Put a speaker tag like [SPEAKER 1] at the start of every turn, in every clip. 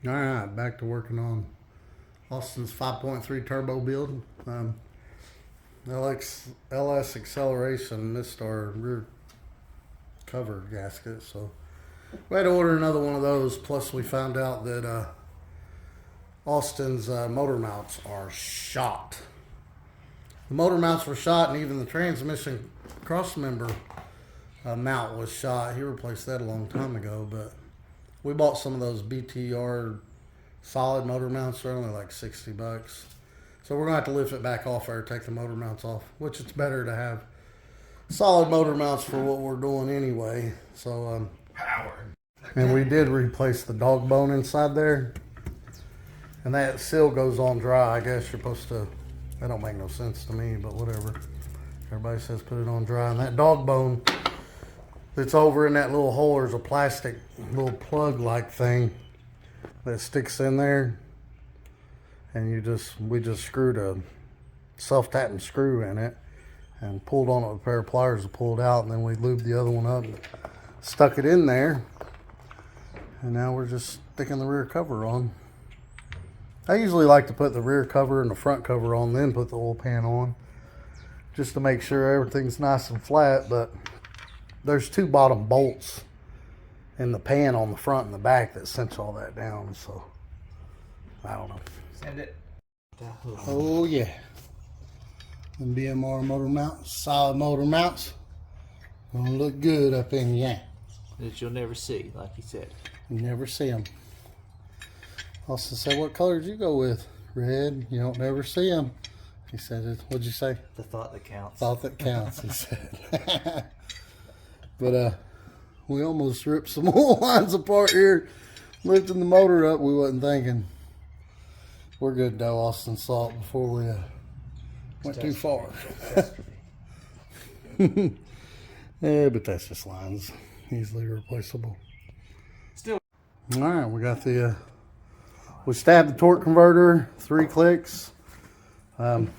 [SPEAKER 1] All right, back to working on Austin's 5.3 turbo build. LS acceleration missed our rear cover gasket, so we had to order another one of those. Plus, we found out that Austin's motor mounts are shot. The motor mounts were shot, and even the transmission cross member mount was shot. He replaced that a long time ago, but we bought some of those BTR solid motor mounts. They're only like $60. So we're going to have to lift it back off there, take the motor mounts off, which it's better to have solid motor mounts for what we're doing anyway. So,
[SPEAKER 2] Power.
[SPEAKER 1] and we did replace the dog bone inside there. And that seal goes on dry. I guess you're supposed to, that don't make no sense to me, but whatever. Everybody says put it on dry. And that dog bone that's over in that little hole, there's a plastic little plug-like thing that sticks in there. And we just screwed a self-tapping screw in it and pulled on it with a pair of pliers to pull it out. And then we lubed the other one up and stuck it in there. And now we're just sticking the rear cover on. I usually like to put the rear cover and the front cover on, then put the oil pan on, just to make sure everything's nice and flat. But there's two bottom bolts in the pan on the front and the back that cinch all that down. So I don't know.
[SPEAKER 2] Send it.
[SPEAKER 1] Oh yeah, and BMR motor mounts, solid motor mounts, gonna look good up in here.
[SPEAKER 2] That you'll never see, like you said.
[SPEAKER 1] You never see them. Austin said, "What color did you go with?" Red. You don't never see them. He said, "What'd you say?"
[SPEAKER 2] The thought that counts.
[SPEAKER 1] Thought that counts. He said. But we almost ripped some oil lines apart here, lifting the motor up. We wasn't thinking. We're good though. Austin saw it before we went too far. Yeah, but that's just lines, easily replaceable.
[SPEAKER 2] Still.
[SPEAKER 1] All right, we got the. We stabbed the torque converter 3 clicks, and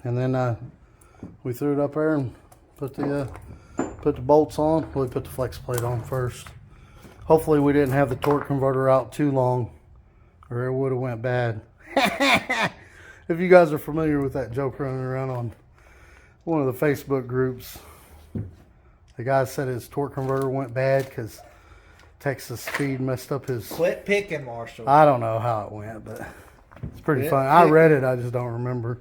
[SPEAKER 1] then we threw it up there and put the bolts on. We put the flex plate on first. Hopefully we didn't have the torque converter out too long, or it would have went bad. If you guys are familiar with that joke running around on one of the Facebook groups, the guy said his torque converter went bad because Texas Speed messed up his...
[SPEAKER 2] Quit picking, Marshall.
[SPEAKER 1] I don't know how it went, but it's pretty funny. I read it, I just don't remember.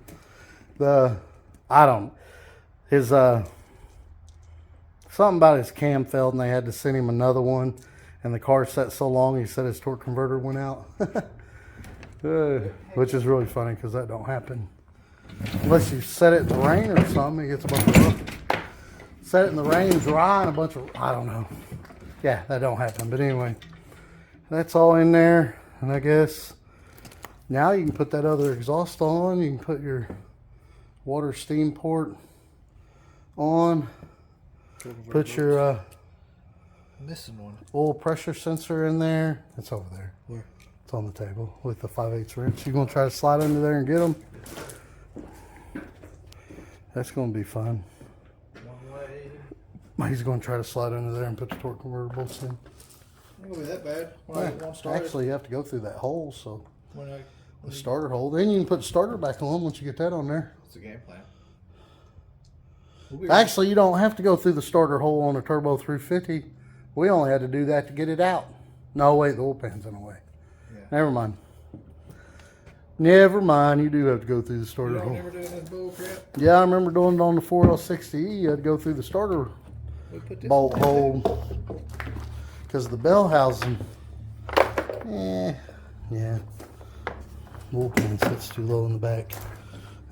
[SPEAKER 1] Something about his cam failed and they had to send him another one, and the car sat so long he said his torque converter went out. Which is really funny because that don't happen. Unless you set it in the rain or something, it gets a bunch of rough. Set it in the rain, dry, and a bunch of, I don't know. Yeah, that don't happen. But anyway, that's all in there. And I guess now you can put that other exhaust on. You can put your water steam port on. Put your
[SPEAKER 2] missing one.
[SPEAKER 1] oil pressure sensor in there. It's over there.
[SPEAKER 2] Where?
[SPEAKER 1] It's on the table with the 5/8 wrench. You gonna try to slide under there and get them? That's gonna be fun. He's gonna try to slide under there and put the torque converter bolts in.
[SPEAKER 2] It won't be that bad.
[SPEAKER 1] Actually, you have to go through that hole, so
[SPEAKER 2] When
[SPEAKER 1] the starter hole. Then you can put the starter back on once you get that on there.
[SPEAKER 2] What's the game plan?
[SPEAKER 1] Actually, you don't have to go through the starter hole on a Turbo 350. We only had to do that to get it out. No, wait, the oil pan's in the way. Yeah. Never mind. Never mind, you do have to go through the starter hole.
[SPEAKER 2] You remember doing this bull crap?
[SPEAKER 1] Yeah, I remember doing it on the 4L60E. You had to go through the starter bolt hole because the bell housing. Yeah. Oil pan sits too low in the back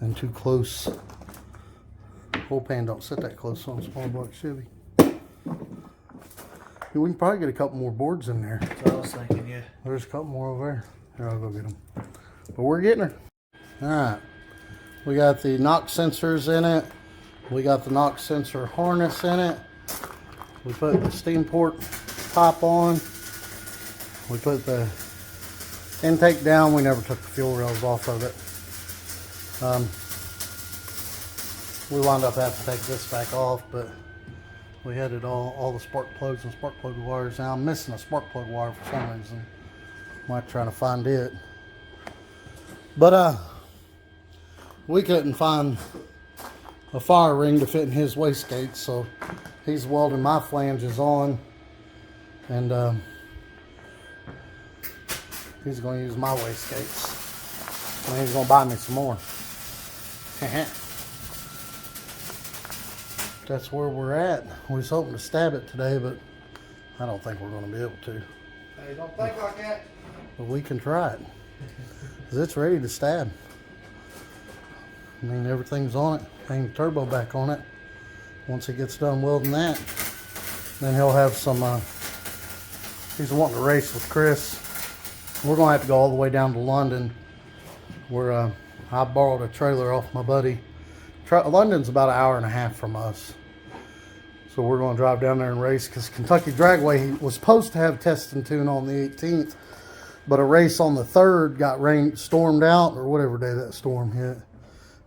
[SPEAKER 1] and too close. Oil pan don't sit that close on a small block Chevy. We can probably get a couple more boards in there.
[SPEAKER 2] That's what I was thinking, yeah.
[SPEAKER 1] There's a couple more over there. Here, I'll go get them. But we're getting her. All right. We got the knock sensors in it. We got the knock sensor harness in it. We put the steam port top on. We put the intake down. We never took the fuel rails off of it. We wound up having to take this back off, but we had it all the spark plugs and spark plug wires. Now I'm missing a spark plug wire for some reason. Might try to find it. But we couldn't find a fire ring to fit in his wastegate, so he's welding my flanges on, and he's going to use my wastegates. And he's going to buy me some more. That's where we're at. We was hoping to stab it today, but I don't think we're going to be able to.
[SPEAKER 2] Hey, don't think like that.
[SPEAKER 1] But we can try it. 'Cause it's ready to stab. I mean, everything's on it. Hang the turbo back on it. Once he gets done welding that, then he'll have some, he's wanting to race with Chris. We're going to have to go all the way down to London, where I borrowed a trailer off my buddy. London's about an hour and a half from us. So we're going to drive down there and race, because Kentucky Dragway was supposed to have test and tune on the 18th, but a race on the 3rd got stormed out, or whatever day that storm hit.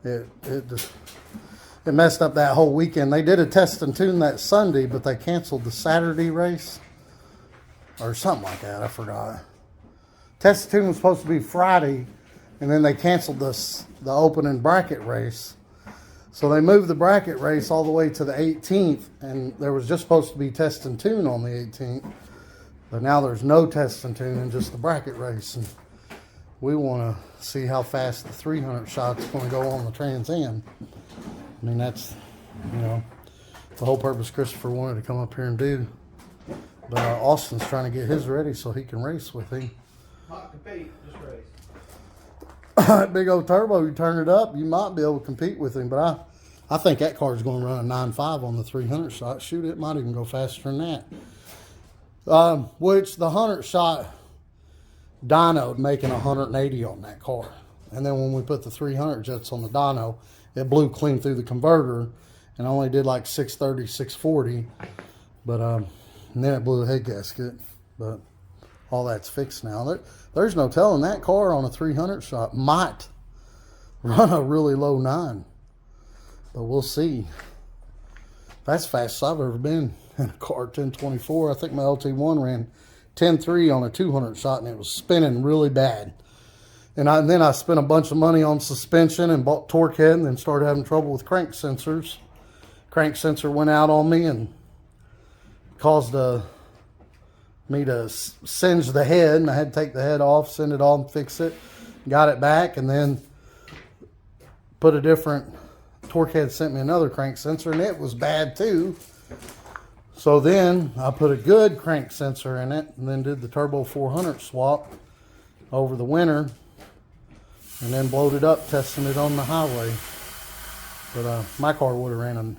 [SPEAKER 1] It messed up that whole weekend. They did a test and tune that Sunday, but they canceled the Saturday race or something like that. I forgot. Test and tune was supposed to be Friday, and then they canceled the opening bracket race. So they moved the bracket race all the way to the 18th, and there was just supposed to be test and tune on the 18th. But now there's no test and tune and just the bracket race. And we want to see how fast the 300 shot's going to go on the Trans Am. I mean, that's, you know, the whole purpose Christopher wanted to come up here and do. But Austin's trying to get his ready so he can race with him.
[SPEAKER 2] Not compete, just race.
[SPEAKER 1] That big old turbo, you turn it up, you might be able to compete with him. But I think that car's going to run a 9.5 on the 300 shot. Shoot, it might even go faster than that. Which the 100 shot dynoed making 180 on that car. And then when we put the 300 jets on the dyno, it blew clean through the converter and only did like 630, 640. But and then it blew the head gasket. But all that's fixed now. There's no telling, that car on a 300 shot might run a really low 9. But we'll see. That's the fastest I've ever been in a car, 1024. I think my LT1 ran 10.3 on a 200 shot, and it was spinning really bad. And then I spent a bunch of money on suspension and bought torque head, and then started having trouble with crank sensors. Crank sensor went out on me and caused me to singe the head, and I had to take the head off, send it off, fix it, got it back, and then put a different torque head, sent me another crank sensor, and it was bad too. So then I put a good crank sensor in it, and then did the turbo 400 swap over the winter, and then blowed it up testing it on the highway. But my car would have ran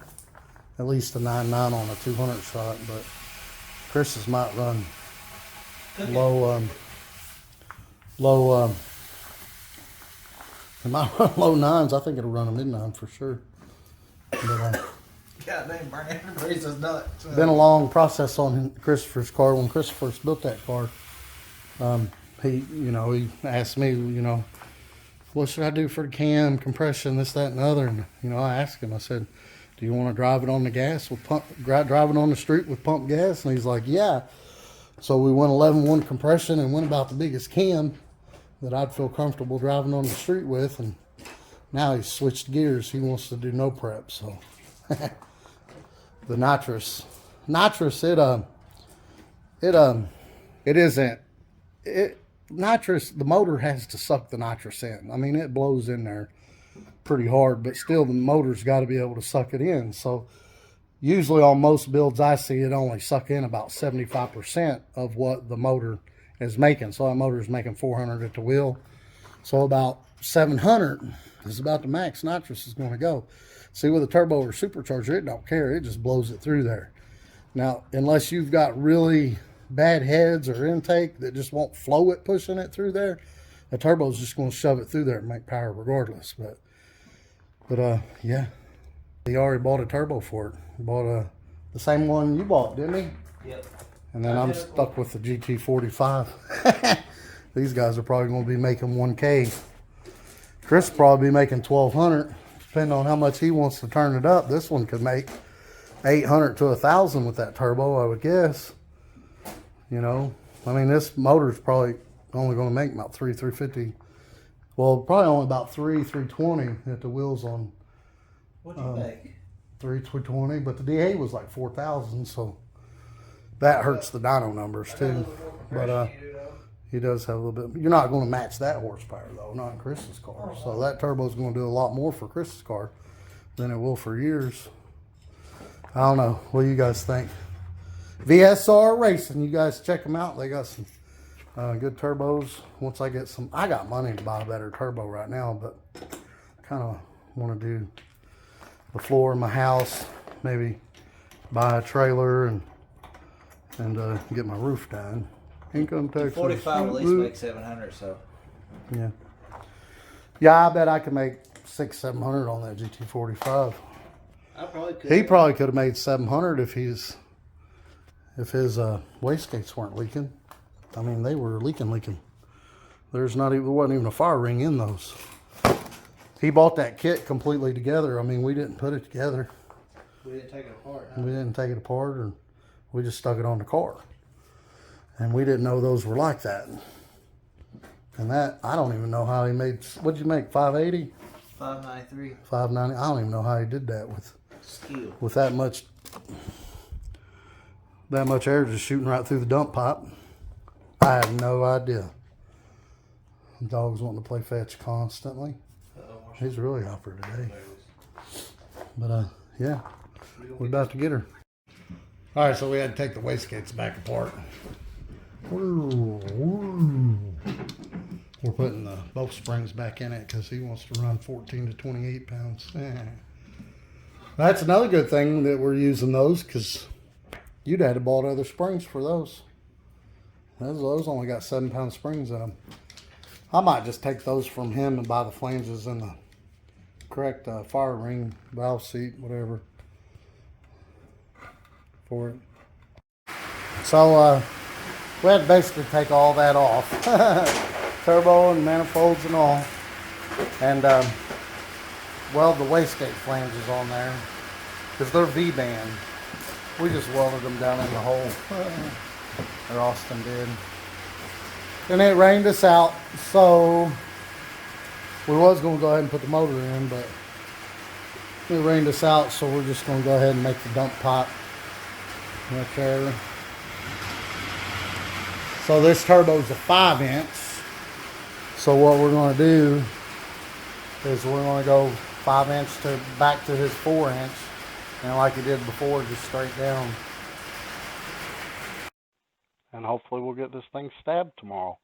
[SPEAKER 1] at least a 9.9 on a 200 shot, but Chris's might run low, it might run low 9s. I think it'll run a mid-9 for sure. But,
[SPEAKER 2] God damn, Brian, everybody's just nuts.
[SPEAKER 1] been a long process on Christopher's car. When Christopher first built that car, he asked me, what should I do for the cam, compression, this, that, and the other. And, I asked him, I said, do you want to drive it on the gas with drive it on the street with pump gas? And he's like, yeah. So we went 11.1 compression and went about the biggest cam that I'd feel comfortable driving on the street with. And now he's switched gears. He wants to do no prep. So the nitrous, nitrous, the motor has to suck the nitrous in. I mean, it blows in there pretty hard, but still the motor's got to be able to suck it in. So usually on most builds I see, it only suck in about 75% of what the motor is making. So that motor is making 400 at the wheel. So about 700 is about the max nitrous is going to go. See, with a turbo or supercharger, it don't care. It just blows it through there. Now, unless you've got really bad heads or intake that just won't flow it pushing it through there, a turbo is just going to shove it through there and make power regardless. But yeah, he already bought a turbo for it. He bought the same one you bought, didn't he?
[SPEAKER 2] Yep.
[SPEAKER 1] And then I'm stuck with the GT45. These guys are probably going to be making 1K. Chris will probably be making 1,200, depending on how much he wants to turn it up. This one could make 800 to 1,000 with that turbo, I would guess. I mean, this motor's probably only going to make about 350. Well, probably only about 320 at the wheels on
[SPEAKER 2] What'd you make?
[SPEAKER 1] 320, but the D8 was like 4,000, so that hurts the dyno numbers too. But he does have a little bit. You're not going to match that horsepower though, not in Chris's car. So that turbo's going to do a lot more for Chris's car than it will for yours. I don't know. What do you guys think? VSR Racing, you guys check them out. They got some good turbos. Once I get some, I got money to buy a better turbo right now, but kind of want to do the floor in my house, maybe buy a trailer and get my roof done. Income tax.
[SPEAKER 2] 45 at least make 700. So
[SPEAKER 1] yeah, I bet I could make 600-700 on that GT45.
[SPEAKER 2] I probably could.
[SPEAKER 1] He probably could have made 700 if his wastegates weren't leaking. I mean, they were leaking. There wasn't even a fire ring in those. He bought that kit completely together. I mean, we didn't put it together.
[SPEAKER 2] We didn't take it apart. Huh?
[SPEAKER 1] We didn't take it apart, or we just stuck it on the car. And we didn't know those were like that. And that, I don't even know how he made. What'd you make? 580?
[SPEAKER 2] 593.
[SPEAKER 1] 590. I don't even know how he did that with
[SPEAKER 2] Skill.
[SPEAKER 1] with that much air just shooting right through the dump pipe. I have no idea. The dog's wanting to play fetch constantly. He's really hyper today. But yeah, we're about to get her. All right, so we had to take the wastegates back apart. We're putting both springs back in it because he wants to run 14 to 28 pounds. That's another good thing that we're using those, because you'd had to bought other springs for those. Those only got 7-pound springs in them. I might just take those from him and buy the flanges and the correct fire ring, valve seat, whatever for it. So we had to basically take all that off. Turbo and manifolds and all. And weld the wastegate flanges on there because they're V-band. We just welded them down in the hole. Or Austin did. And it rained us out, so we was going to go ahead and put the motor in, but it rained us out, so we're just going to go ahead and make the dump pipe right there. So this turbo's a 5-inch. So what we're going to do is we're going to go 5-inch to back to his 4-inch, and like he did before, just straight down. And hopefully we'll get this thing stabbed tomorrow.